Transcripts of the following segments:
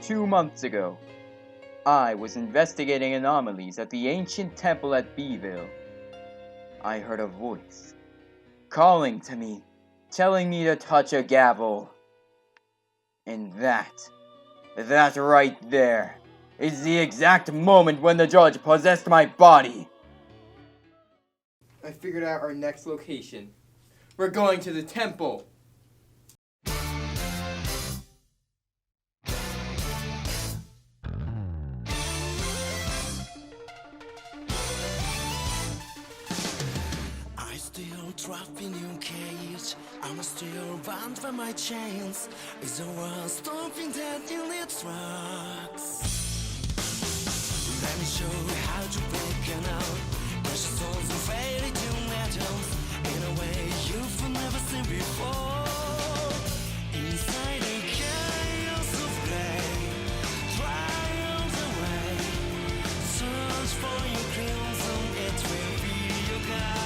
2 months ago, I was investigating anomalies at the ancient temple at Beeville. I heard a voice calling to me, telling me to touch a gavel. And that right there, is the exact moment when the judge possessed my body. I figured out our next location. We're going to the temple. Trapped in your cage, I'm still bound by my chains. Is the world stopping dead in its tracks? Let me show you how to break it out. Precious souls are faded to metals in a way you've never seen before. Inside the chaos of gray, trials away. Search for your crimson, it will be your guide.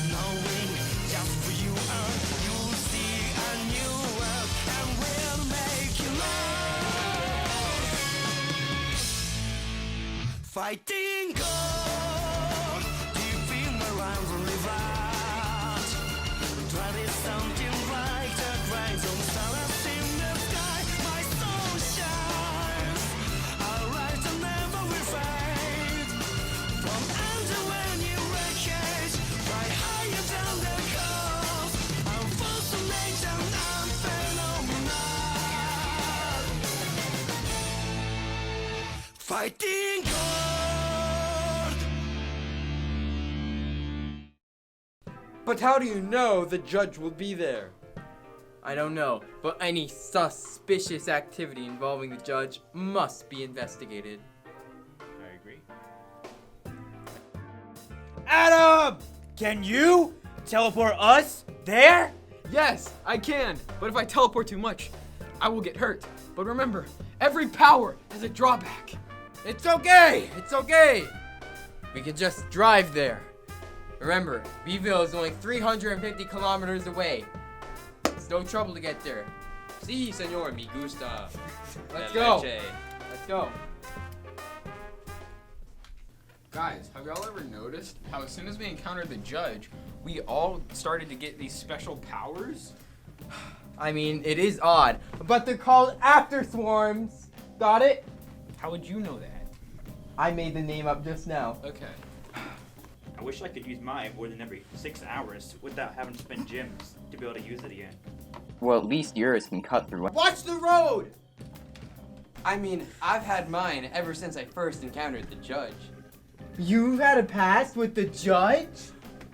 Knowing just for you you'll see a new world and we'll make you love. Fighting God, deep in the rivalry vat. Try this something bright that rides on stars in the sky. My soul shines, our light will never will fade. From under when you wreckage, right higher down the coast. I'm fascination and phenomenal. Fighting God. But how do you know the judge will be there? I don't know, but any suspicious activity involving the judge must be investigated. I agree. Adam! Can you teleport us there? Yes, I can, but if I teleport too much, I will get hurt. But remember, every power has a drawback. It's okay! We can just drive there. Remember, Beeville is only 350 kilometers away. It's no trouble to get there. Si, senor, me gusta. Let's La go. leche. Let's go. Guys, have y'all ever noticed how as soon as we encountered the judge, we all started to get these special powers? I mean, it is odd, but they're called afterswarms. Got it? How would you know that? I made the name up just now. Okay. I wish I could use mine more than every 6 hours without having to spend gems to be able to use it again. Well, at least yours can cut through. Watch the road! I mean, I've had mine ever since I first encountered the judge. You've had a past with the judge?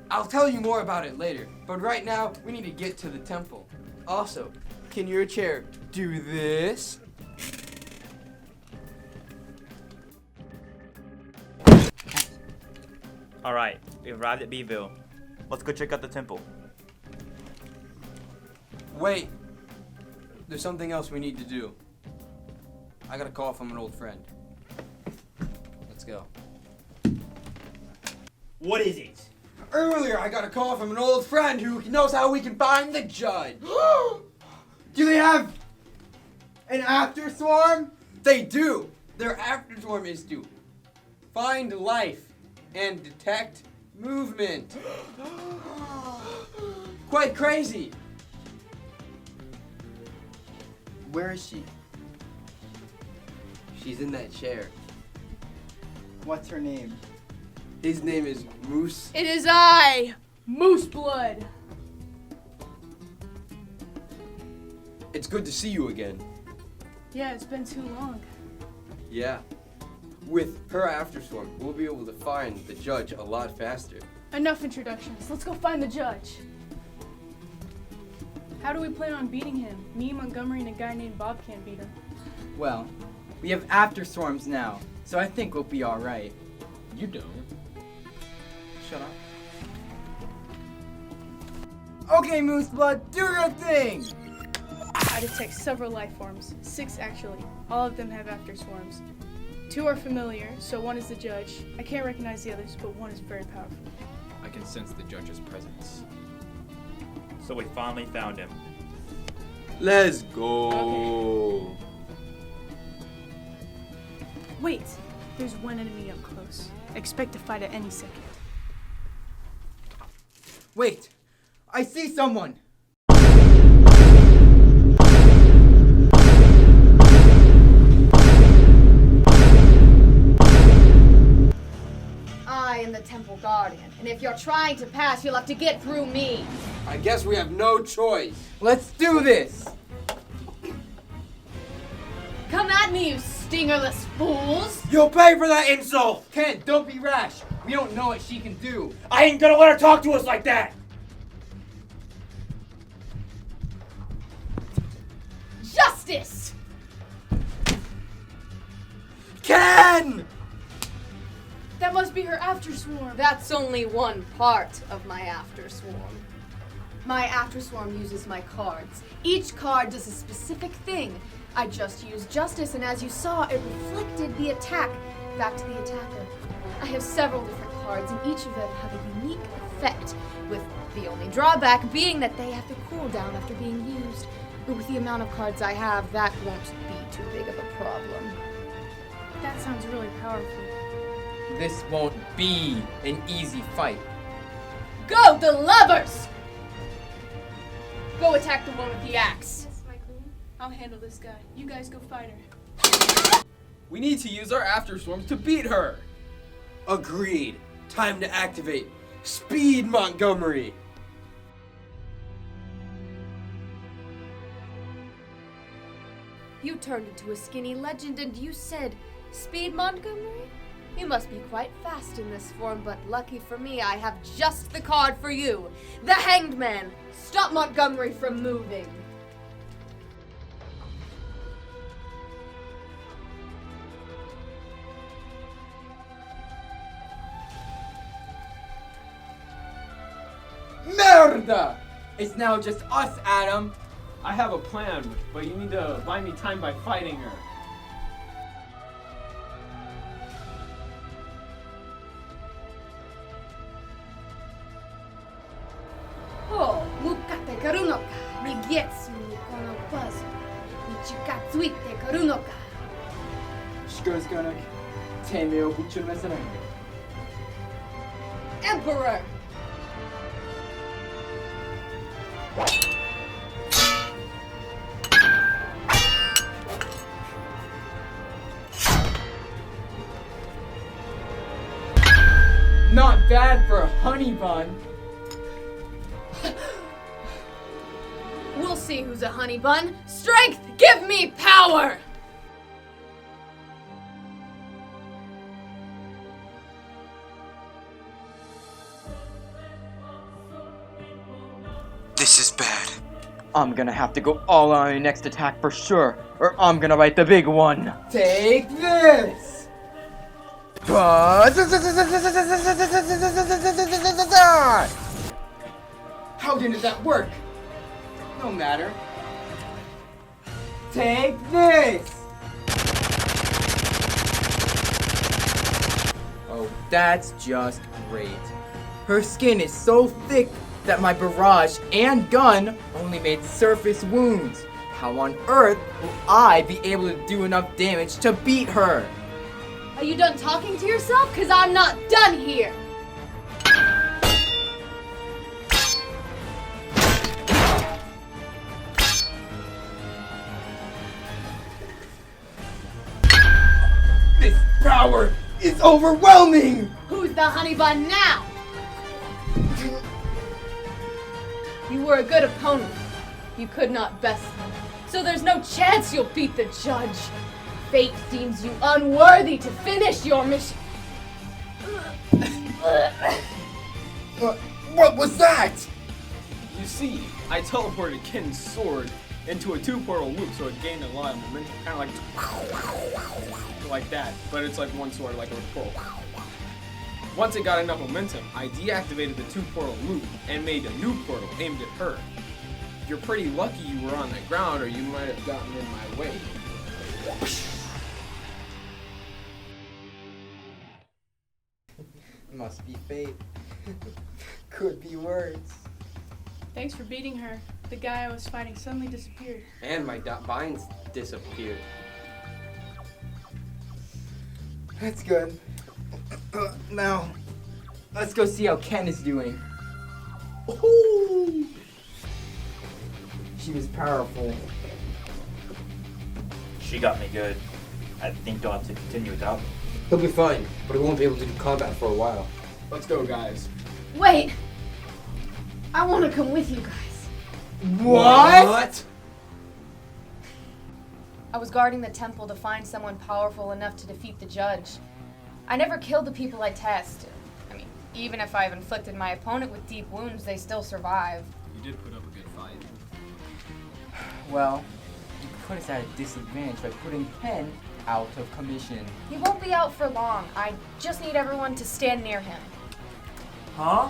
I'll tell you more about it later, but right now, we need to get to the temple. Also, can your chair do this? Alright, we arrived at Beeville. Let's go check out the temple. Wait, there's something else we need to do. I got a call from an old friend. Let's go. What is it? Earlier, I got a call from an old friend who knows how we can find the judge. Do they have an afterswarm? They do. Their afterswarm is to find life and detect movement. Quite crazy. Where is she? She's in that chair. What's her name? His name is Moose. It is I, Moose Blood. It's good to see you again. Yeah, it's been too long. Yeah. With her afterswarm, we'll be able to find the judge a lot faster. Enough introductions. Let's go find the judge. How do we plan on beating him? Me, Montgomery, and a guy named Bob can't beat him. Well, we have afterswarms now, so I think we'll be alright. You don't. Shut up. Okay, Moose Blood, do your thing! I detect several life forms. 6 actually. All of them have afterswarms. 2 are familiar, so one is the judge. I can't recognize the others, but one is very powerful. I can sense the judge's presence. So we finally found him. Let's go. Wait, there's one enemy up close. Expect to fight at any second. Wait, I see someone. I am the Temple Guardian, and if you're trying to pass, you'll have to get through me. I guess we have no choice. Let's do this. Come at me, you stingerless fools! You'll pay for that insult! Ken, don't be rash. We don't know what she can do. I ain't gonna let her talk to us like that! Justice! Ken! That must be her afterswarm. That's only one part of my afterswarm. My afterswarm uses my cards. Each card does a specific thing. I just used justice, and as you saw, it reflected the attack back to the attacker. I have several different cards, and each of them have a unique effect, with the only drawback being that they have to cool down after being used. But with the amount of cards I have, that won't be too big of a problem. That sounds really powerful. This won't be an easy fight. Go, the lovers! Go attack the one with the axe. Yes, my queen. I'll handle this guy. You guys go fight her. We need to use our afterswarms to beat her. Agreed. Time to activate Speed Montgomery. You turned into a skinny legend and you said, Speed Montgomery? You must be quite fast in this form, but lucky for me, I have just the card for you. The Hanged Man. Stop Montgomery from moving. Merda! It's now just us, Adam. I have a plan, but you need to buy me time by fighting her. Oh, mukate karu no ka, nigetsu ni kono puzzle, nichikatsuite karu no ka. Emperor! Not bad for a honey bun. We'll see who's a honey bun. Strength, give me power! This is bad. I'm gonna have to go all out on your next attack for sure, or I'm gonna bite the big one. Take this. How did that work? No matter. Take this! Oh, that's just great. Her skin is so thick that my barrage and gun only made surface wounds. How on earth will I be able to do enough damage to beat her? Are you done talking to yourself? 'Cause I'm not done here! This power is overwhelming! Who's the honey bun now? You were a good opponent. You could not best me. So there's no chance you'll beat the judge. Fate deems you unworthy to finish your mission. What was that? You see, I teleported Ken's sword into a 2-portal loop, so it gained a lot of momentum, kind of like that. But it's like one sword, like a portal. Once it got enough momentum, I deactivated the 2-portal loop and made a new portal aimed at her. You're pretty lucky you were on the ground, or you might have gotten in my way. Must be fate. Could be words. Thanks for beating her. The guy I was fighting suddenly disappeared. And my vines disappeared. That's good. Now, let's go see how Ken is doing. Ooh. She was powerful. She got me good. I think I'll have to continue without me. He'll be fine, but he won't be able to do combat for a while. Let's go, guys. Wait! I want to come with you guys. What? I was guarding the temple to find someone powerful enough to defeat the judge. I never killed the people I tested. I mean, even if I've inflicted my opponent with deep wounds, they still survive. You did put up a good fight. Well, you put us at a disadvantage by putting Ken out of commission. He won't be out for long. I just need everyone to stand near him. Huh?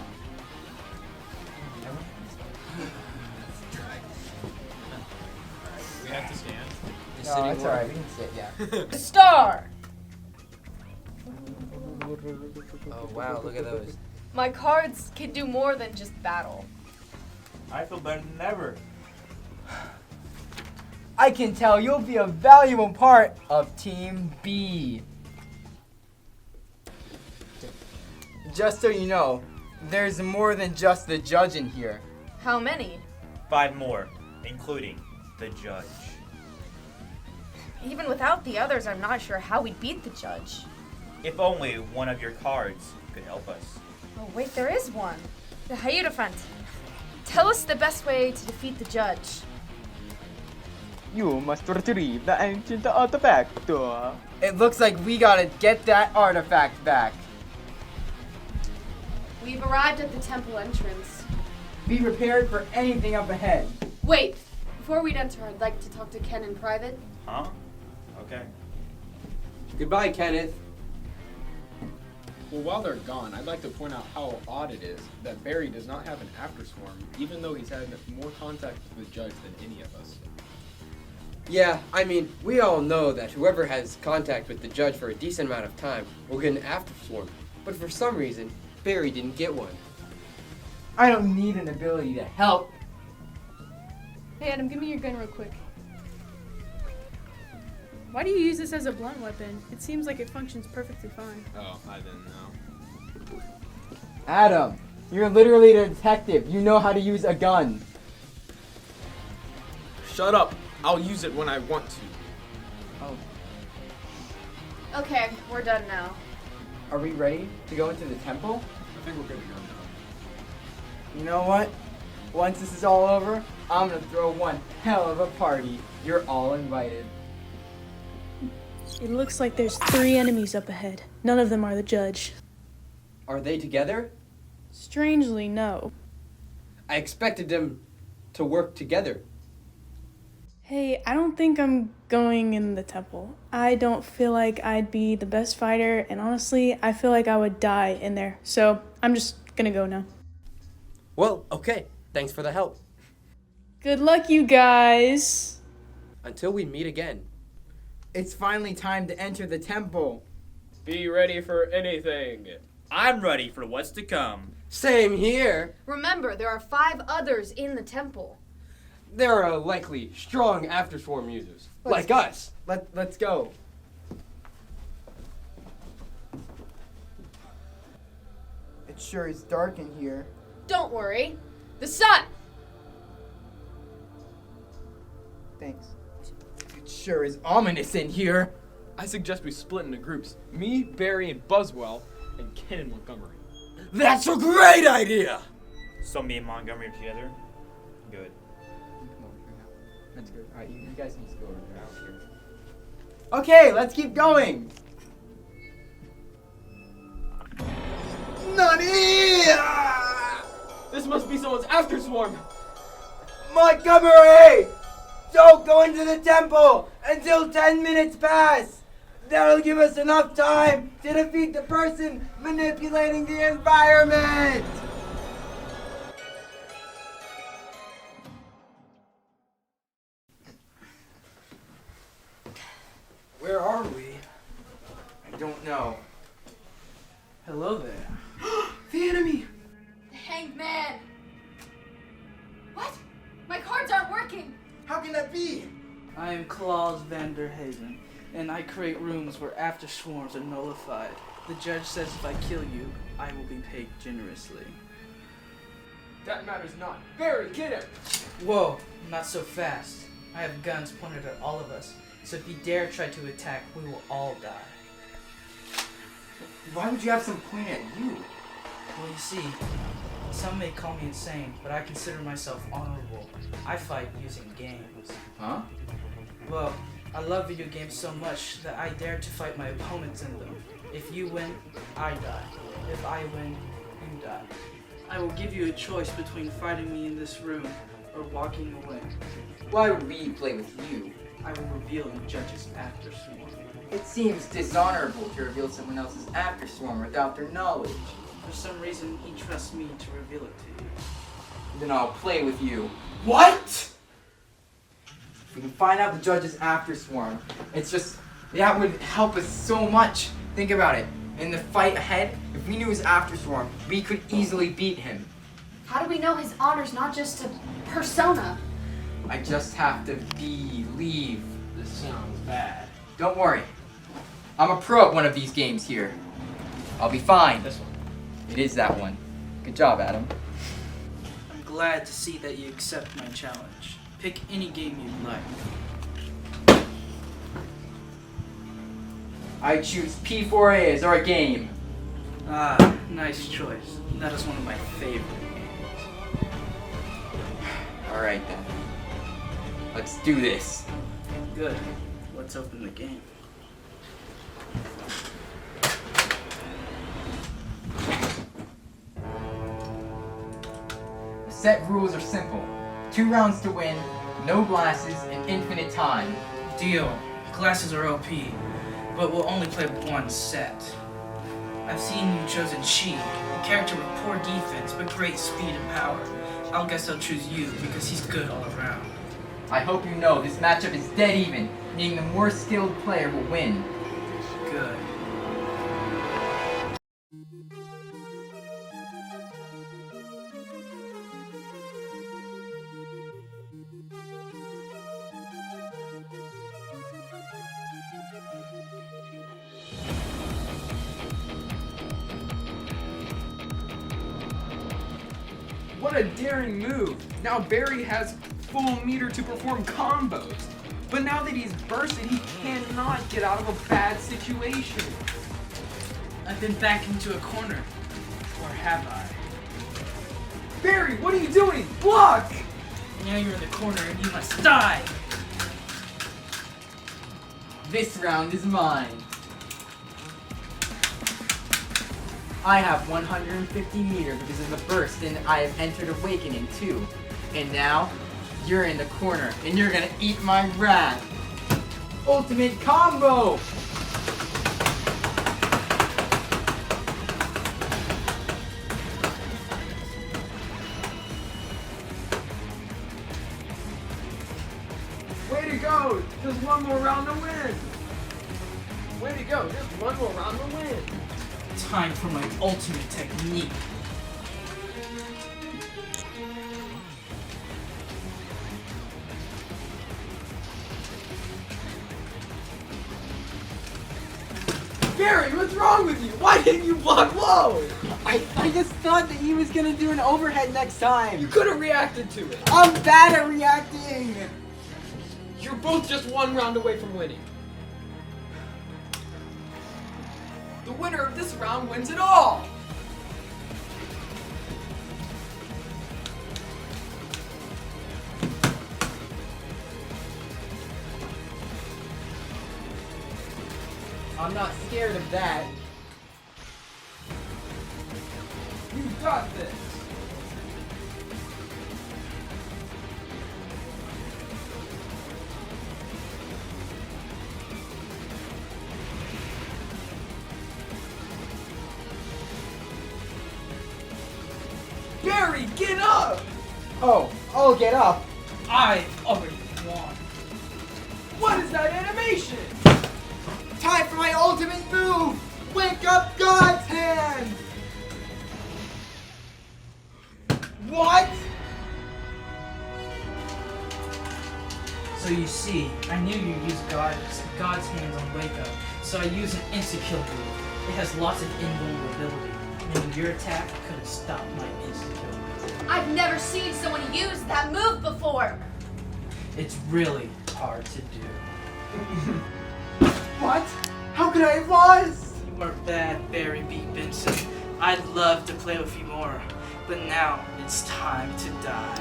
We have to stand. No, it's alright, we can sit, yeah. Star! Oh wow, look at those. My cards can do more than just battle. I feel better than ever. I can tell you'll be a valuable part of Team B. Just so you know, there's more than just the judge in here. How many? 5 more, including the judge. Even without the others, I'm not sure how we'd beat the judge. If only one of your cards could help us. Oh wait, there is one. The Hierophant. Tell us the best way to defeat the judge. You must retrieve the ancient artifact. It looks like we gotta get that artifact back. We've arrived at the temple entrance. Be prepared for anything up ahead. Wait, before we'd enter, I'd like to talk to Ken in private. Huh? Okay. Goodbye, Kenneth. Well, while they're gone, I'd like to point out how odd it is that Barry does not have an afterswarm, even though he's had more contact with the judge than any of us. Yeah, I mean, we all know that whoever has contact with the judge for a decent amount of time will get an afterswarm. But for some reason, Barry didn't get one. I don't need an ability to help. Hey Adam, give me your gun real quick. Why do you use this as a blunt weapon? It seems like it functions perfectly fine. Oh, I didn't know. Adam, you're literally a detective. You know how to use a gun. Shut up. I'll use it when I want to. Oh. Okay, we're done now. Are we ready to go into the temple? I think we're good to go now. You know what? Once this is all over, I'm gonna throw one hell of a party. You're all invited. It looks like there's 3 enemies up ahead. None of them are the judge. Are they together? Strangely, no. I expected them to work together. Hey, I don't think I'm going in the temple. I don't feel like I'd be the best fighter, and honestly, I feel like I would die in there. So, I'm just gonna go now. Well, okay. Thanks for the help. Good luck, you guys! Until we meet again. It's finally time to enter the temple. Be ready for anything. I'm ready for what's to come. Same here. Remember, there are 5 others in the temple. There are likely strong afterswarm users, like us. Let's go. It sure is dark in here. Don't worry. The sun! Thanks. It sure is ominous in here. I suggest we split into groups. Me, Barry, and Buzzwell, and Ken and Montgomery. That's a great idea! So me and Montgomery together? Good. That's good. Alright, you guys need to go over there. Okay, let's keep going. Nani! This must be someone's afterswarm! Montgomery! Don't go into the temple until 10 minutes pass. That'll give us enough time to defeat the person manipulating the environment. Where are we? I don't know. Hello there. The enemy! The hanged man! that be? I am Claus Vanderhaven, and I create rooms where afterswarms are nullified. The judge says if I kill you, I will be paid generously. That matters not. Barry, get him! Whoa, not so fast. I have guns pointed at all of us, so if you dare try to attack, we will all die. Why would you have some point at you? Well, you see, some may call me insane, but I consider myself honorable. I fight using games. Huh? Well, I love video games so much that I dare to fight my opponents in them. If you win, I die. If I win, you die. I will give you a choice between fighting me in this room or walking away. Why would we play with you? I will reveal the judge's afterswarm. It seems dishonorable to reveal someone else's afterswarm without their knowledge. For some reason, he trusts me to reveal it to you. Then I'll play with you. What? If we can find out the judge's afterswarm, it's just, that would help us so much. Think about it. In the fight ahead, if we knew his afterswarm, we could easily beat him. How do we know his honor's not just a persona? I just have to believe. This sounds bad. Don't worry. I'm a pro at one of these games here. I'll be fine. This one. It is that one. Good job, Adam. I'm glad to see that you accept my challenge. Pick any game you'd like. I choose P4A as our game. Ah, nice choice. That is one of my favorite games. Alright then. Let's do this. Good. Let's open the game. The set rules are simple. 2 rounds to win, no glasses, and infinite time. Deal. Glasses are OP, but we'll only play one set. I've seen you chose a cheat, a character with poor defense but great speed and power. I'll guess I'll choose you because he's good all around. I hope you know this matchup is dead even, meaning the more skilled player will win. Good. What a daring move! Now Barry has full meter to perform combos. But now that he's bursted, he cannot get out of a bad situation. I've been backed into a corner. Or have I? Barry, what are you doing? Block! Now you're in the corner and you must die! This round is mine. I have 150 meter because of the burst, and I have entered Awakening too. And now, you're in the corner, and you're gonna eat my wrath. Ultimate combo! Way to go! Just one more round to win! Way to go! Just one more round to win! Time for my ultimate technique. Barry, what's wrong with you? Why didn't you block low? I just thought that he was gonna do an overhead next time. You could have reacted to it. I'm bad at reacting. You're both just one round away from winning. The winner of this round wins it all! I'm not scared of that. You got this! Barry, get up! Oh, I'll get up. I already won. What is that animation? Time for my ultimate move! Wake up, God's hand! What? So you see, I knew you'd use God's hands on Wake Up, so I used an insta-kill move. It has lots of invulnerability, meaning your attack could have stopped my insta-kill. I've never seen someone use that move before. It's really hard to do. What? How could I have lost? You are bad, Barry B. Benson. I'd love to play with you more, but now it's time to die.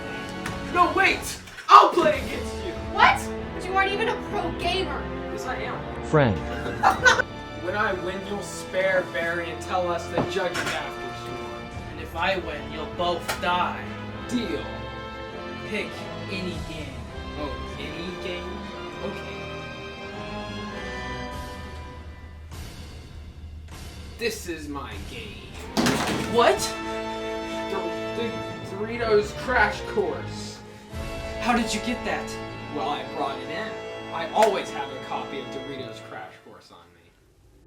No, wait! I'll play against you! What? You aren't even a pro gamer. Yes, I am. Friend. When I win, you'll spare Barry and tell us the judge is after you. And if I win, you'll both die. Deal. Pick any game. Oh, any game? Okay. This is my game. What? The Doritos Crash Course. How did you get that? Well, I brought it in. I always have a copy of Doritos Crash Course on me.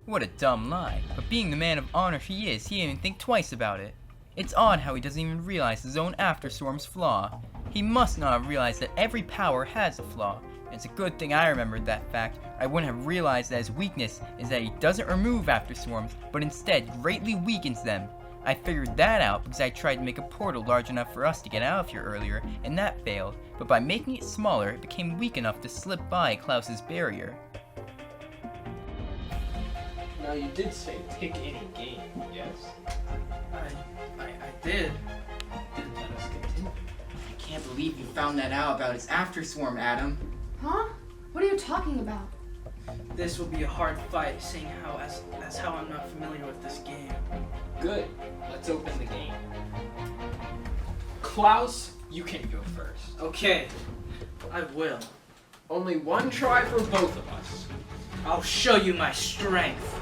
What a dumb lie. But being the man of honor he is, he didn't even think twice about it. It's odd how he doesn't even realize his own afterswarm's flaw. He must not have realized that every power has a flaw. It's a good thing I remembered that fact. I wouldn't have realized that his weakness is that he doesn't remove afterswarms, but instead greatly weakens them. I figured that out because I tried to make a portal large enough for us to get out of here earlier, and that failed. But by making it smaller, it became weak enough to slip by Klaus's barrier. Now, you did say pick any game, yes? I did. Then let us continue. I can't believe you found that out about his afterswarm, Adam. Huh? What are you talking about? This will be a hard fight, seeing how as how I'm not familiar with this game. Good. Let's open the game. Klaus, you can go first. Okay, I will. Only one try for both of us. I'll show you my strength.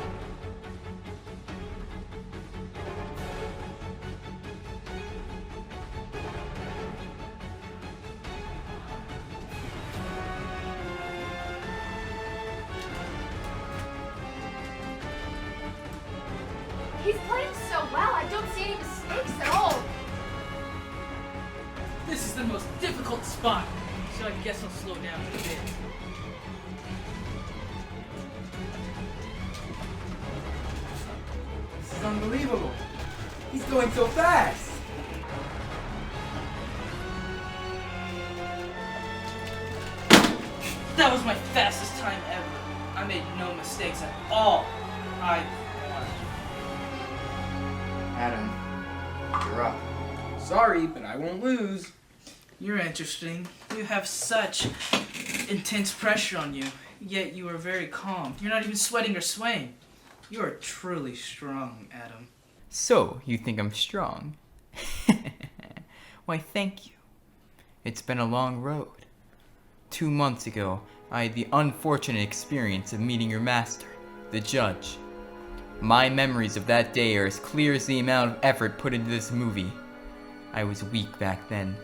He's playing so well, I don't see any mistakes at all. This is the most difficult spot, so I guess I'll slow down a bit. This is unbelievable. He's going so fast. That was my fastest time ever. I made no mistakes at all. I won. Adam, you're up. Sorry, but I won't lose. You're interesting. You have such intense pressure on you, yet you are very calm. You're not even sweating or swaying. You are truly strong, Adam. So, you think I'm strong? Why, thank you. It's been a long road. 2 months ago, I had the unfortunate experience of meeting your master, the judge. My memories of that day are as clear as the amount of effort put into this movie. I was weak back then.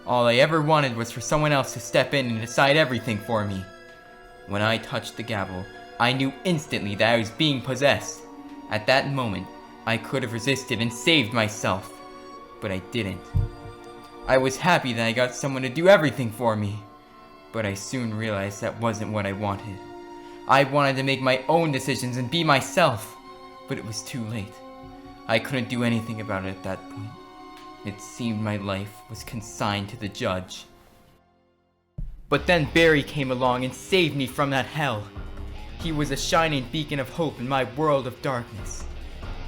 All I ever wanted was for someone else to step in and decide everything for me. When I touched the gavel, I knew instantly that I was being possessed. At that moment, I could have resisted and saved myself, but I didn't. I was happy that I got someone to do everything for me, but I soon realized that wasn't what I wanted. I wanted to make my own decisions and be myself, but it was too late. I couldn't do anything about it at that point. It seemed my life was consigned to the judge. But then Barry came along and saved me from that hell. He was a shining beacon of hope in my world of darkness.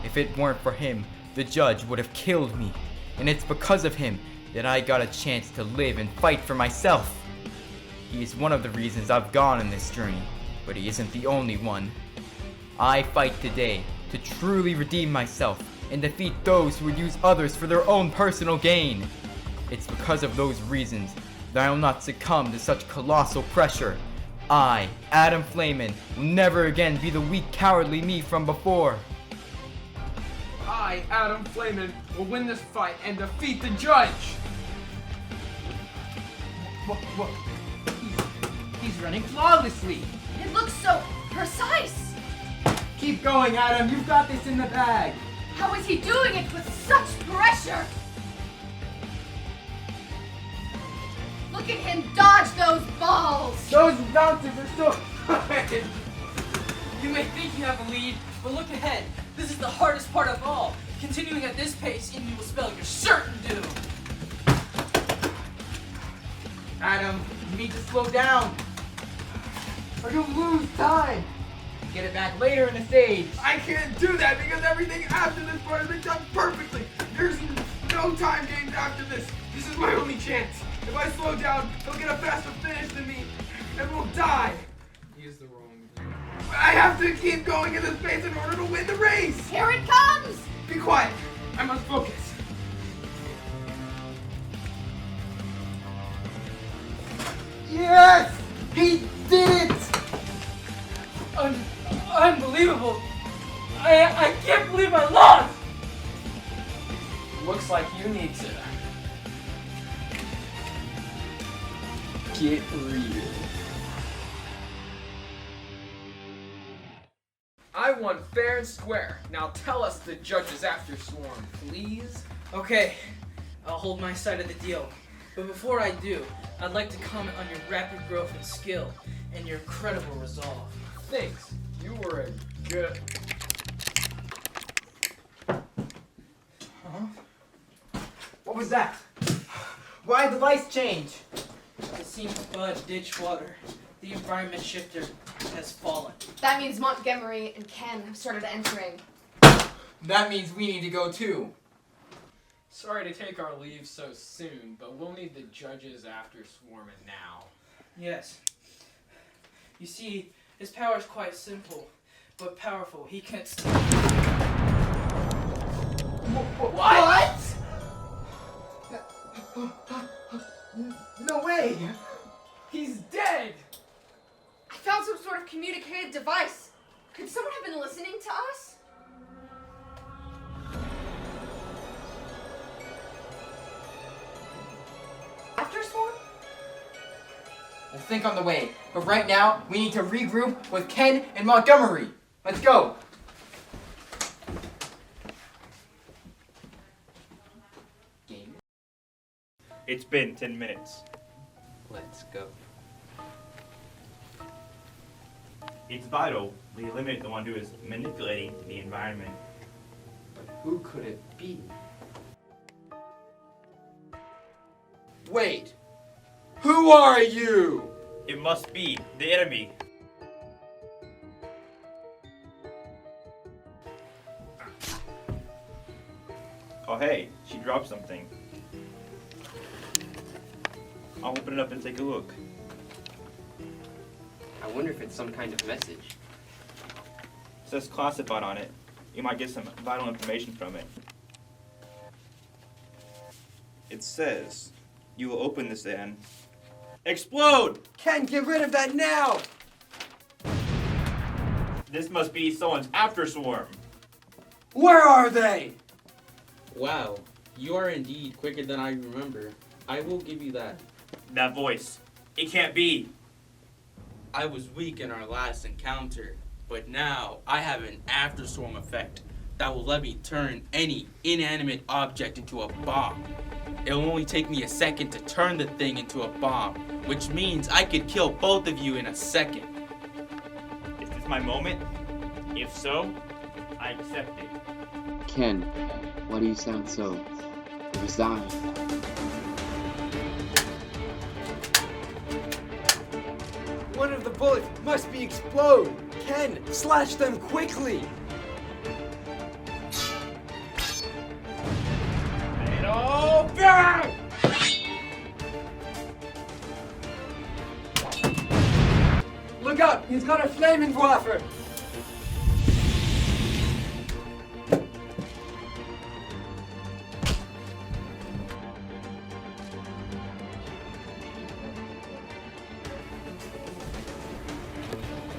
If it weren't for him, the judge would have killed me. And it's because of him that I got a chance to live and fight for myself. He is one of the reasons I've gone on this journey, but he isn't the only one. I fight today to truly redeem myself and defeat those who would use others for their own personal gain. It's because of those reasons that I will not succumb to such colossal pressure. I, Adam Flayman, will never again be the weak, cowardly me from before. I, Adam Flayman, will win this fight and defeat the judge! What? He's running flawlessly. It looks so precise. Keep going, Adam. You've got this in the bag. How is he doing it with such pressure? Look at him dodge those balls! Those bouncers are so... You may think you have a lead, but look ahead. This is the hardest part of all. Continuing at this pace, and you will spell your certain doom. Adam, you need to slow down, or you'll lose time. Get it back later in the stage. I can't do that because everything after this part has been done perfectly. There's no time games after this. This is my only chance. If I slow down, he'll get a faster finish than me, and we'll die. He's the wrong. I have to keep going at this pace in order to win the race. Here it comes! Be quiet. I must focus. Yes! He did it! Unbelievable! I can't believe I lost! Looks like you need to get real. I won fair and square. Now tell us the judges after swarm, please. Okay, I'll hold my side of the deal. But before I do, I'd like to comment on your rapid growth in skill and your incredible resolve. Thanks. You were a good. Huh? What was that? Why did the lights change? It seems Bud ditched water. The environment shifter has fallen. That means Montgomery and Ken have started entering. That means we need to go too. Sorry to take our leave so soon, but we'll need the judges after swarming now. Yes. You see, his power is quite simple, but powerful. He can... What? No way! He's dead! I found some sort of communicated device. Could someone have been listening to us? After swarm? We'll think on the way, but right now we need to regroup with Ken and Montgomery. Let's go! Game. It's been 10 minutes. Let's go. It's vital we eliminate the one who is manipulating the environment. But who could it be? Wait, who are you? It must be the enemy. Oh hey, she dropped something. I'll open it up and take a look. I wonder if it's some kind of message. It says classified on it. You might get some vital information from it. It says, you will open this and explode! Ken, get rid of that now! This must be someone's after swarm. Where are they? Wow, you are indeed quicker than I remember. I will give you that. That voice. It can't be. I was weak in our last encounter, but now I have an afterswarm effect that will let me turn any inanimate object into a bomb. It'll only take me a second to turn the thing into a bomb, which means I could kill both of you in a second. Is this my moment? If so, I accept it. Ken, why do you sound so resigned? One of the bullets must be explode. Ken, slash them quickly. Oh, bang! Look out, he's got a Flammenwerfer.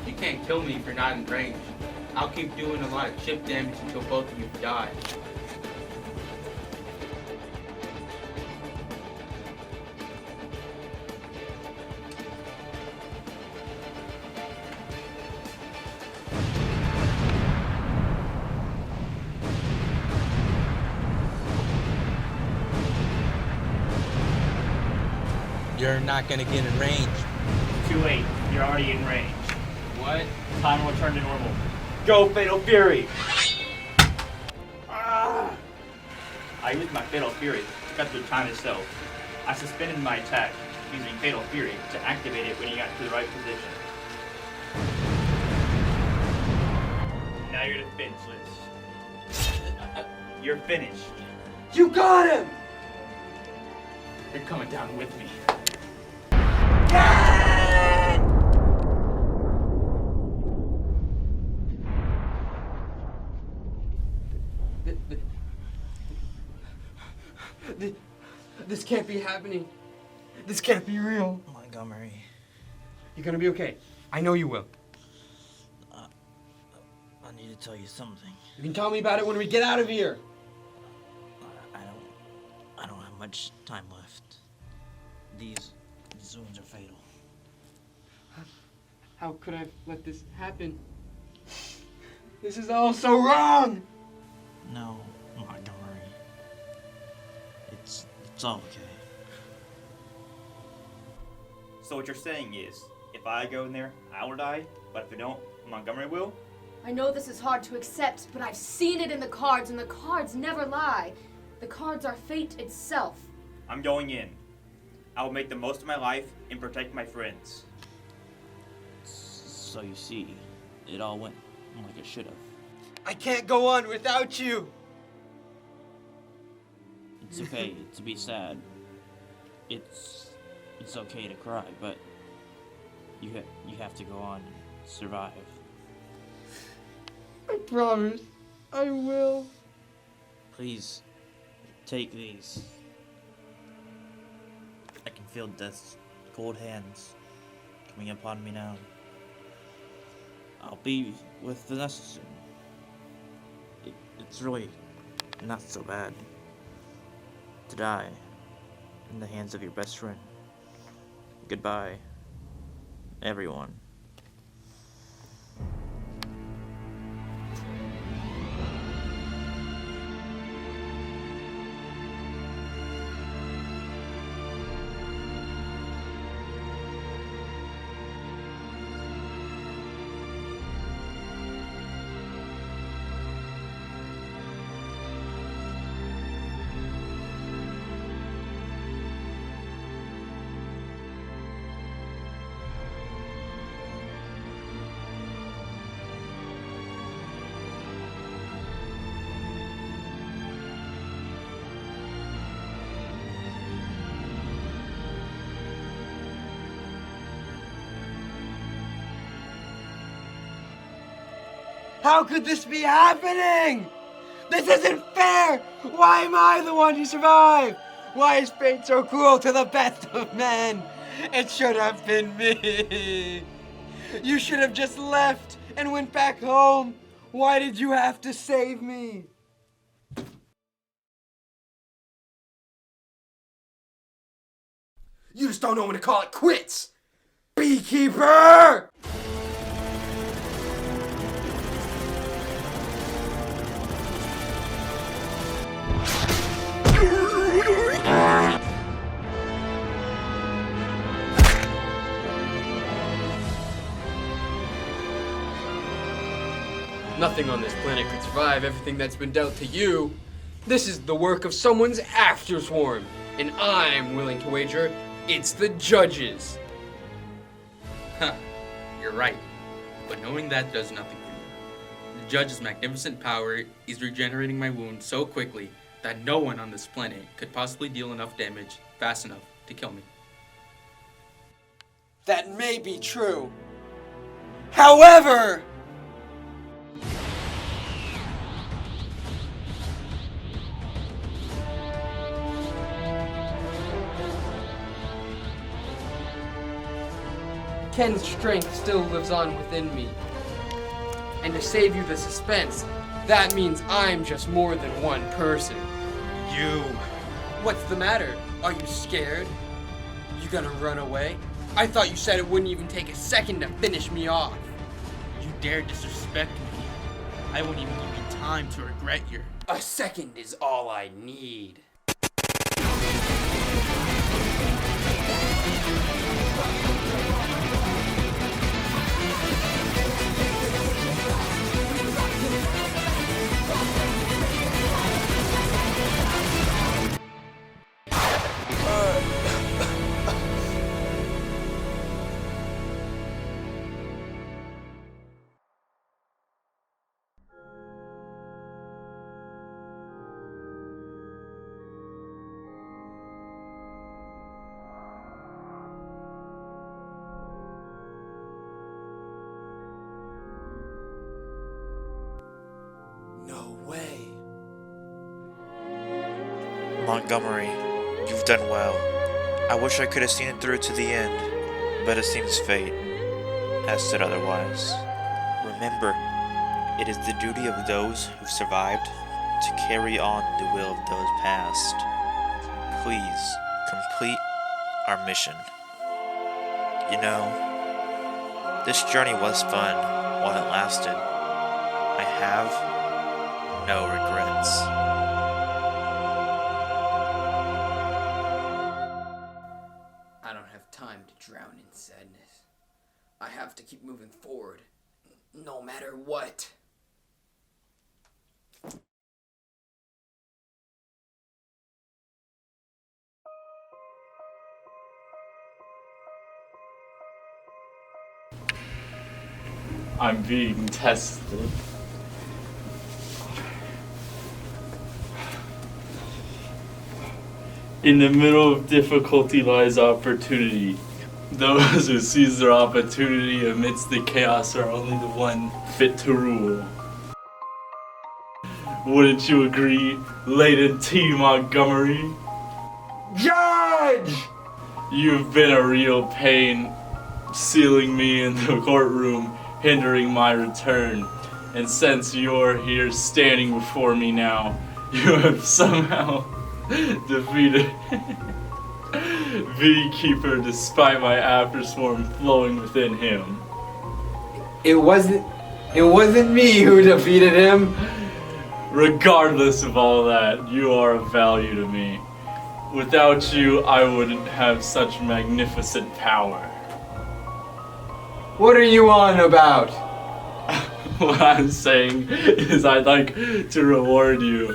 You can't kill me if you're not in range. I'll keep doing a lot of chip damage until both of you die. You're not gonna get in range. Too late. You're already in range. What? Time will return to normal. Go, Fatal Fury! I used my Fatal Fury to cut through time itself. I suspended my attack using Fatal Fury to activate it when you got to the right position. Now you're defenseless. You're finished. You got him! You're coming down with me. This can't be happening. This can't be real. Montgomery. You're gonna be okay. I know you will. I need to tell you something. You can tell me about it when we get out of here. I don't have much time left. These wounds are fatal. How could I let this happen? This is all so wrong! No, Montgomery. It's all okay. So what you're saying is, if I go in there, I will die, but if I don't, Montgomery will? I know this is hard to accept, but I've seen it in the cards, and the cards never lie. The cards are fate itself. I'm going in. I will make the most of my life and protect my friends. So you see, it all went like it should have. I can't go on without you! It's okay to be sad. It's okay to cry, but you have to go on and survive. I promise. I will. Please, take these. I can feel death's cold hands coming upon me now. I'll be with Vanessa soon. It's really not so bad to die in the hands of your best friend. Goodbye, everyone. How could this be happening? This isn't fair! Why am I the one to survive? Why is fate so cruel to the best of men? It should have been me. You should have just left and went back home. Why did you have to save me? You just don't know when to call it quits! Beekeeper! Nothing on this planet could survive everything that's been dealt to you. This is the work of someone's afterswarm, and I'm willing to wager it's the judges. Huh, you're right. But knowing that does nothing for me. The judge's magnificent power is regenerating my wound so quickly that no one on this planet could possibly deal enough damage fast enough to kill me. That may be true. However, Ken's strength still lives on within me. And to save you the suspense, that means I'm just more than one person. You. What's the matter? Are you scared? You gonna run away? I thought you said it wouldn't even take a second to finish me off. You dare disrespect me. I won't even give you time to regret your... A second is all I need. Montgomery, you've done well. I wish I could have seen it through to the end, but it seems fate has said otherwise. Remember, it is the duty of those who survived to carry on the will of those past. Please complete our mission. You know, this journey was fun while it lasted. I have no regrets. I don't have time to drown in sadness. I have to keep moving forward, no matter what. I'm being tested. In the middle of difficulty lies opportunity. Those who seize their opportunity amidst the chaos are only the one fit to rule. Wouldn't you agree, Layton T Montgomery? Judge! You've been a real pain, sealing me in the courtroom, hindering my return. And since you're here standing before me now, you have somehow defeated Beekeeper despite my afterswarm flowing within him. It wasn't me who defeated him. Regardless of all that, you are of value to me. Without you, I wouldn't have such magnificent power. What are you on about? What I'm saying is I'd like to reward you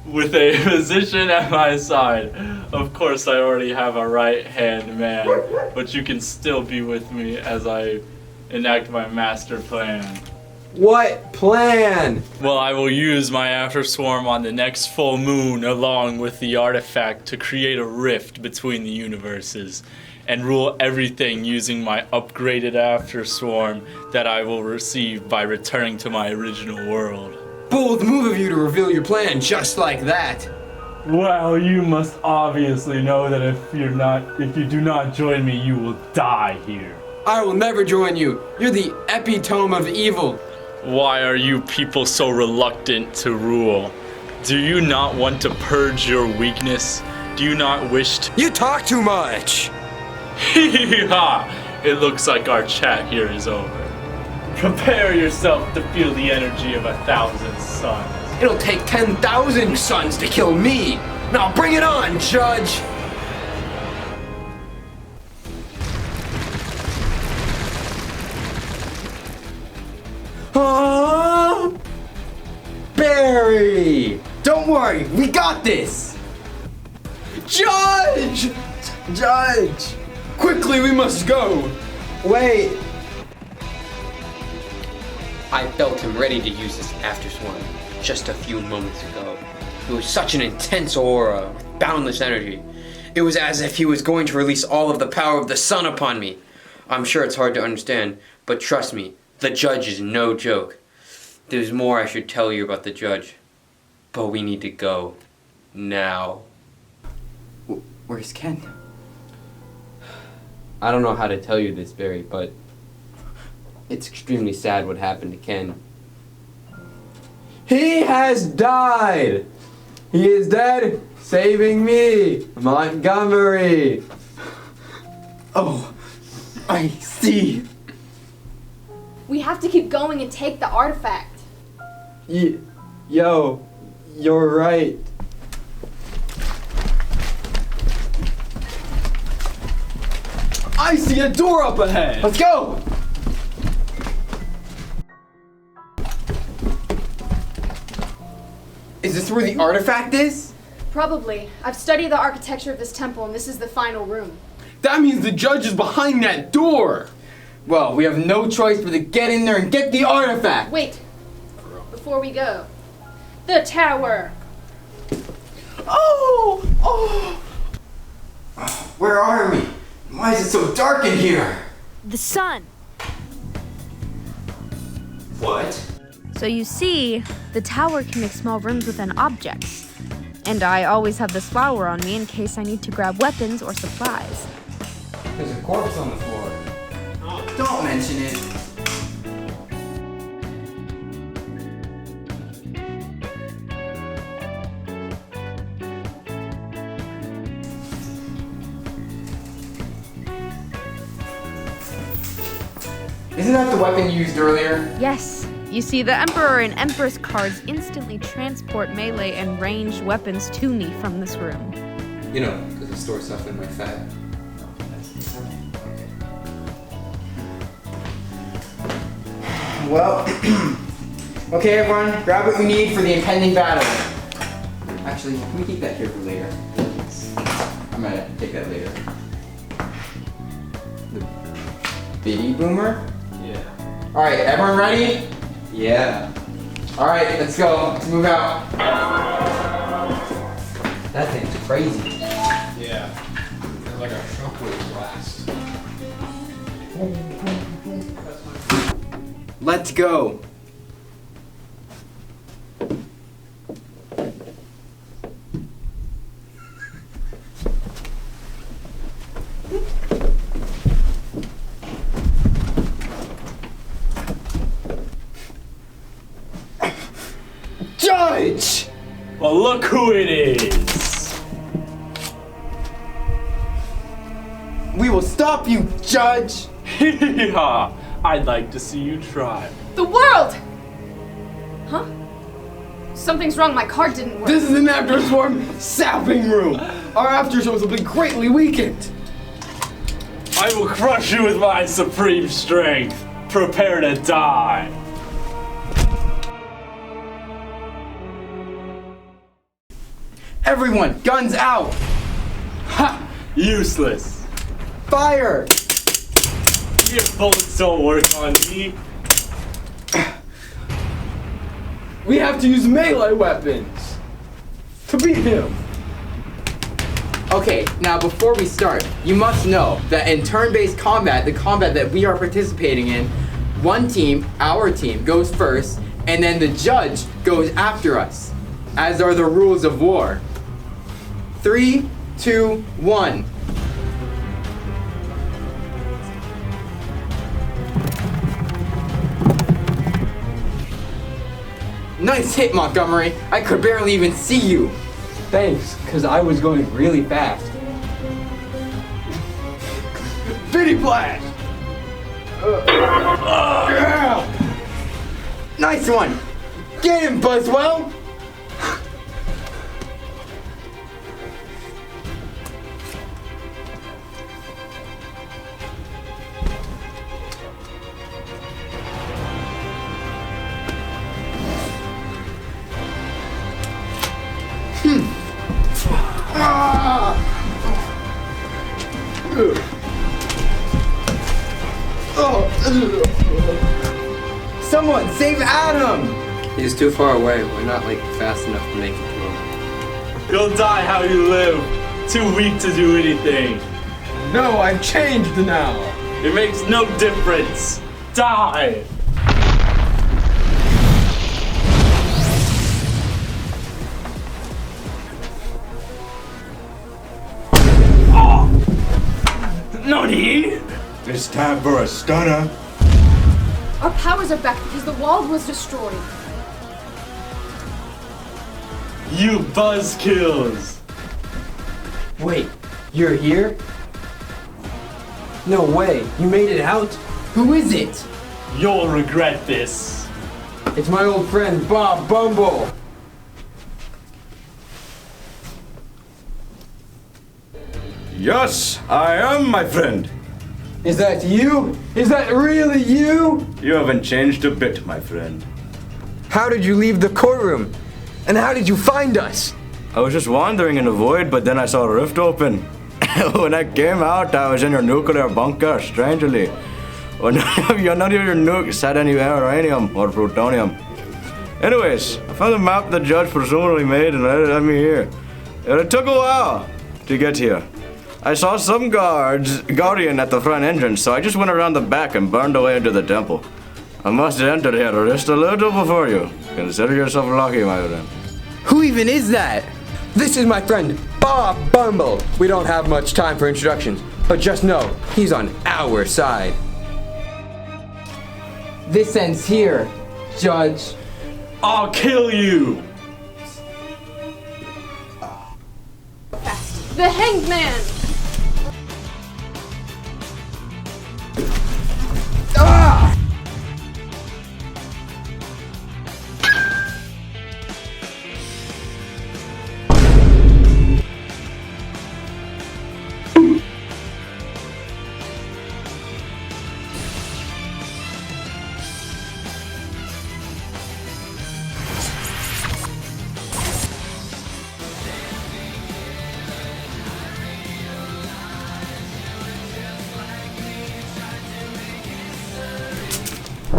with a position at my side. Of course, I already have a right-hand man, but you can still be with me as I enact my master plan. What plan? Well, I will use my afterswarm on the next full moon along with the artifact to create a rift between the universes and rule everything using my upgraded afterswarm that I will receive by returning to my original world. Bold move of you to reveal your plan just like that. Well, you must obviously know that if you do not join me, you will die here. I will never join you. You're the epitome of evil. Why are you people so reluctant to rule? Do you not want to purge your weakness? Do you not wish to— You talk too much! Hee-ha! It looks like our chat here is over. Prepare yourself to feel the energy of 1,000 suns. It'll take 10,000 suns to kill me! Now bring it on, Judge! Barry! Don't worry, we got this! Judge! Judge! Quickly, we must go! Wait! I felt him ready to use this afterswarm just a few moments ago. It was such an intense aura, with boundless energy. It was as if he was going to release all of the power of the sun upon me. I'm sure it's hard to understand, but trust me, the judge is no joke. There's more I should tell you about the judge, but we need to go now. Where's Ken? I don't know how to tell you this, Barry, but it's extremely sad what happened to Ken. He has died! He is dead, saving me, Montgomery! Oh, I see. We have to keep going and take the artifact. Yo, you're right. I see a door up ahead! Let's go! Is this where the artifact is? Probably. I've studied the architecture of this temple, and this is the final room. That means the judge is behind that door! Well, we have no choice but to get in there and get the artifact! Wait. Before we go. The tower! Oh! Oh! Where are we? Why is it so dark in here? The sun. What? So you see, the tower can make small rooms within objects. And I always have this flower on me in case I need to grab weapons or supplies. There's a corpse on the floor. Oh, don't mention it. Isn't that the weapon you used earlier? Yes. You see, the Emperor and Empress cards instantly transport melee and ranged weapons to me from this room. You know, because I store stuff in my fat. Well, okay everyone, grab what you need for the impending battle. Actually, can we keep that here for later? I'm gonna take that later. The Biddy Boomer? Yeah. Alright, everyone ready? Yeah. Alright, let's go. Let's move out. That thing's crazy. Yeah. It's like a shockwave blast. Let's go. Judge! Well, look who it is! We will stop you, Judge! Hee-hee-ha! I'd like to see you try. The world! Huh? Something's wrong, my card didn't work. This is an afterswarm sapping room. Our afterswarms will be greatly weakened. I will crush you with my supreme strength. Prepare to die. Everyone, guns out! Ha! Useless. Fire! Your bullets don't work on me. We have to use melee weapons to beat him. Okay, now before we start, you must know that in turn-based combat, the combat that we are participating in, one team, our team, goes first, and then the judge goes after us, as are the rules of war. 3, 2, 1. Nice hit, Montgomery. I could barely even see you. Thanks, because I was going really fast. Biddy blast! Yeah! Nice one. Get him, Buzzwell. Someone save Adam! He's too far away. We're not like fast enough to make it to him. You'll die how you live. Too weak to do anything. No, I've changed now. It makes no difference. Die! Nani? It's time for a stunner. Our powers are back because the wall was destroyed. You buzzkills! Wait, you're here? No way, you made it out? Who is it? You'll regret this. It's my old friend Bob Bumble. Yes, I am, my friend. Is that you? Is that really you? You haven't changed a bit, my friend. How did you leave the courtroom? And how did you find us? I was just wandering in the void, but then I saw a rift open. When I came out, I was in your nuclear bunker, strangely. Well, none of your nukes had any uranium or plutonium. Anyways, I found the map the judge presumably made and led me here. And it took a while to get here. I saw some guardian at the front entrance, so I just went around the back and burned away into the temple. I must enter here just a little before you. Consider yourself lucky, my friend. Who even is that? This is my friend, Bob Bumble. We don't have much time for introductions, but just know, he's on our side. This ends here, Judge. I'll kill you! The Hanged Man! Ah!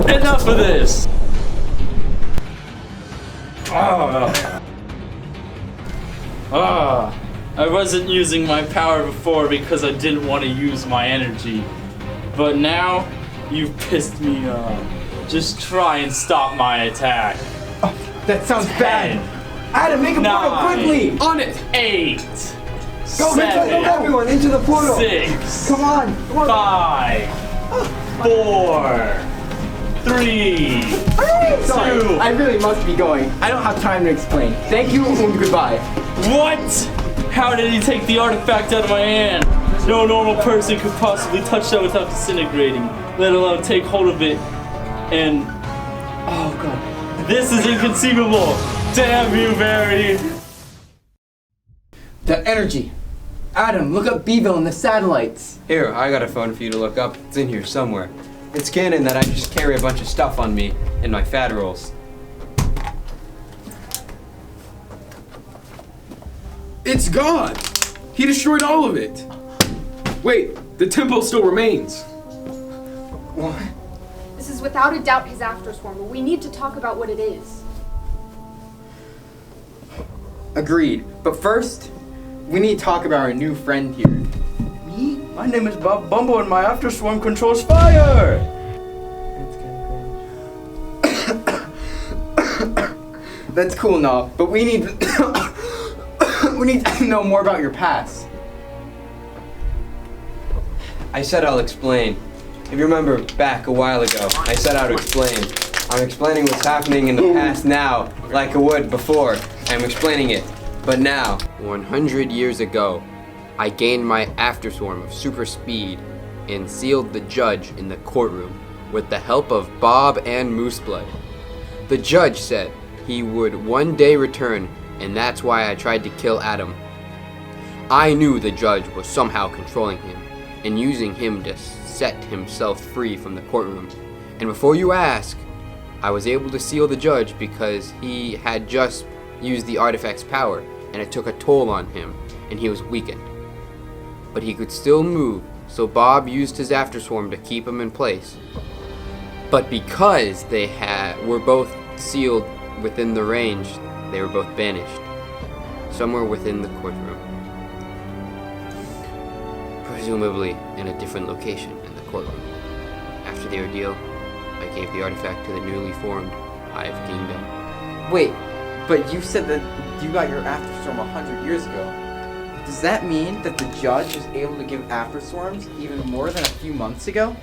Enough of this! I wasn't using my power before because I didn't want to use my energy. But now, you've pissed me off. Just try and stop my attack. That sounds bad. Adam, make a portal quickly! On it! 8. Go, 7. go, everyone, into the portal! 6. Come on! 5. 4. 3. Sorry, 2. I really must be going. I don't have time to explain. Thank you and goodbye. What? How did he take the artifact out of my hand? No normal person could possibly touch that without disintegrating, let alone take hold of it. And oh god, this is inconceivable. Damn you, Barry. The energy. Adam, look up Beeville in the satellites. Here, I got a phone for you to look up. It's in here somewhere. It's canon that I just carry a bunch of stuff on me in my fat rolls. It's gone! He destroyed all of it! Wait, the temple still remains. What? This is without a doubt his afterswarm, but we need to talk about what it is. Agreed. But first, we need to talk about our new friend here. Me? My name is Bob Bumble and my afterswarm controls fire! That's cool and all, but we need we need to know more about your past. I said I'll explain. If you remember back a while ago, I said I'd explain. I'm explaining what's happening in the past now, like I would before. I'm explaining it. But now, 100 years ago, I gained my afterswarm of super speed and sealed the judge in the courtroom with the help of Bob and Mooseblood. The judge said he would one day return, and that's why I tried to kill Adam. I knew the judge was somehow controlling him and using him to set himself free from the courtroom. And before you ask, I was able to seal the judge because he had just used the artifact's power, and it took a toll on him, and he was weakened. But he could still move, so Bob used his afterswarm to keep him in place. But because they were both sealed within the range, they were both banished, somewhere within the courtroom. Presumably in a different location in the courtroom. After the ordeal, I gave the artifact to the newly formed Hive Kingdom. Wait, but you said that you got your afterswarm 100 years ago. Does that mean that the judge was able to give afterswarms even more than a few months ago?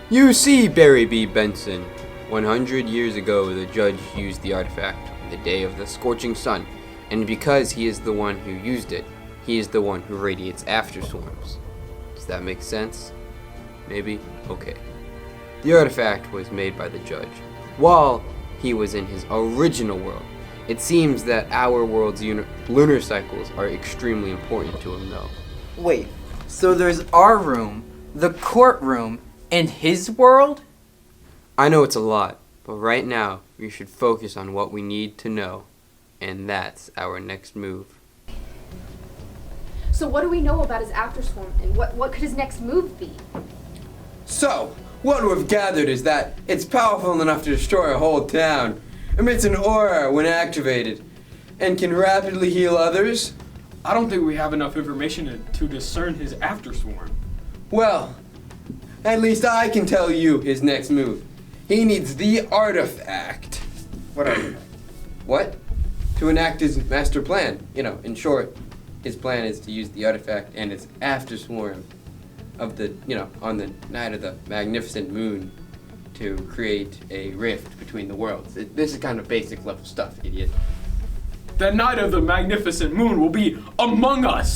You see, Barry B. Benson, 100 years ago the judge used the artifact on the day of the scorching sun, and because he is the one who used it, he is the one who radiates afterswarms. Does that make sense? Maybe? Okay. The artifact was made by the judge while he was in his original world. It seems that our world's lunar cycles are extremely important to him, though. Wait, so there's our room, the courtroom, and his world? I know it's a lot, but right now we should focus on what we need to know, and that's our next move. So what do we know about his afterswarm, and what could his next move be? So, what we've gathered is that it's powerful enough to destroy a whole town, emits an aura when activated, and can rapidly heal others. I don't think we have enough information to discern his afterswarm. Well, at least I can tell you his next move. He needs the artifact. What artifact? What? To enact his master plan. You know, in short, his plan is to use the artifact and its afterswarm of the, on the night of the magnificent moon to create a rift between the worlds. This is kind of basic level stuff, idiot. The night of the magnificent moon will be among us.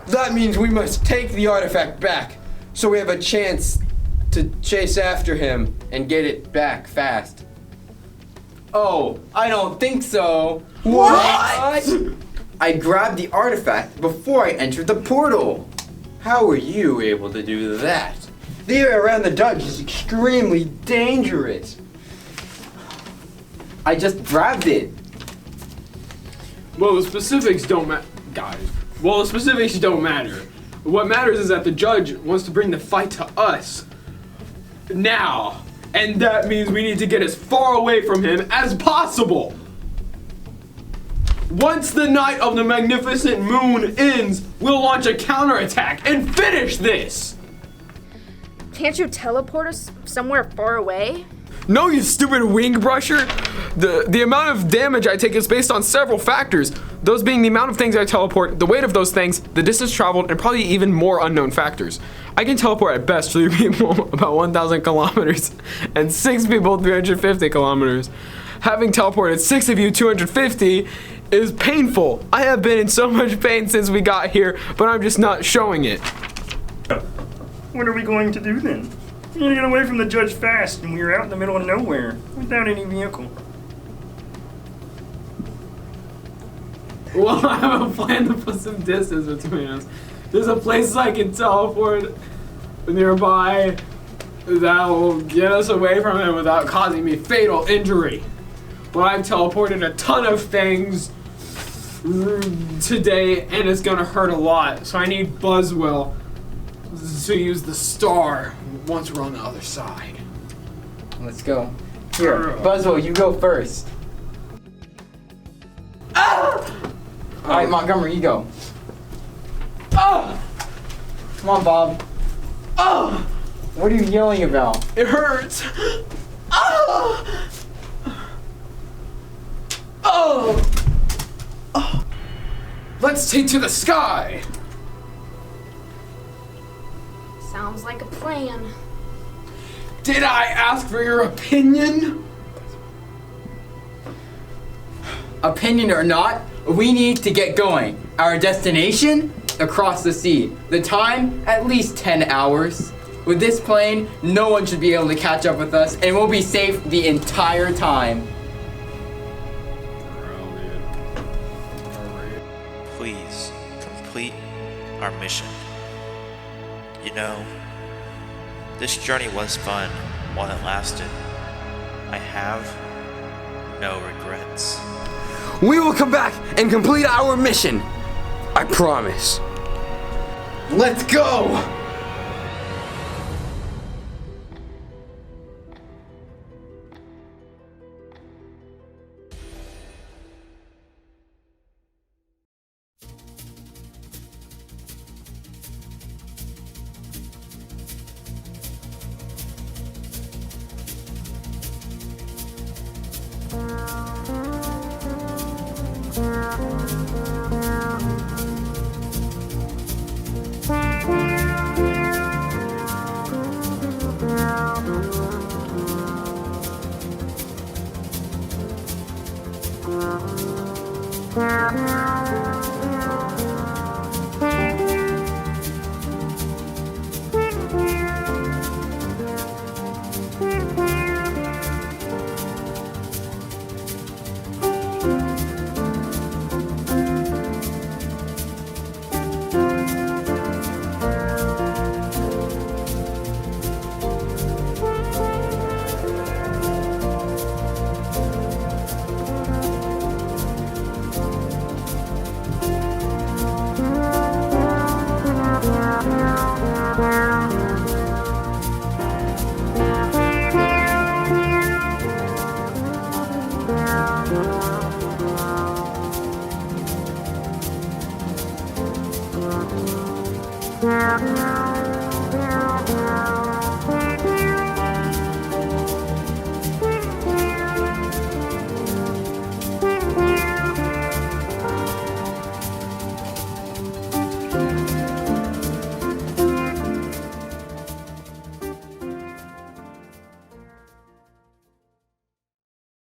That means we must take the artifact back so we have a chance to chase after him and get it back fast. Oh, I don't think so. What? I grabbed the artifact before I entered the portal. How were you able to do that? The area around the dungeon is extremely dangerous. I just grabbed it. Well, the specifics don't matter, guys. Well, the specifics don't matter. What matters is that the judge wants to bring the fight to us now. And that means we need to get as far away from him as possible. Once the night of the magnificent moon ends, we'll launch a counterattack and finish this! Can't you teleport us somewhere far away? No, you stupid wing brusher! The amount of damage I take is based on several factors. Those being the amount of things I teleport, the weight of those things, the distance traveled, and probably even more unknown factors. I can teleport at best 3 people about 1,000 kilometers and 6 people 350 kilometers. Having teleported 6 of you 250 is painful. I have been in so much pain since we got here, but I'm just not showing it. What are we going to do then? We're gonna get away from the judge fast, and we are out in the middle of nowhere without any vehicle. Well, I have a plan to put some distance between us. There's a place I can teleport nearby that will get us away from him without causing me fatal injury. But I've teleported a ton of things today, and it's gonna hurt a lot. So I need Buzzwell to use the star once we're on the other side. Let's go. Here, Buzzwell, you go first. Alright, Montgomery, you go. Come on, Bob. What are you yelling about? It hurts. Let's take to the sky. Sounds like a plan. Did I ask for your opinion? Opinion or not, we need to get going. Our destination? Across the sea. The time? At least 10 hours. With this plane, no one should be able to catch up with us, and we'll be safe the entire time. Please complete our mission. You know, this journey was fun while it lasted. I have no regrets. We will come back and complete our mission. I promise. Let's go! Yeah.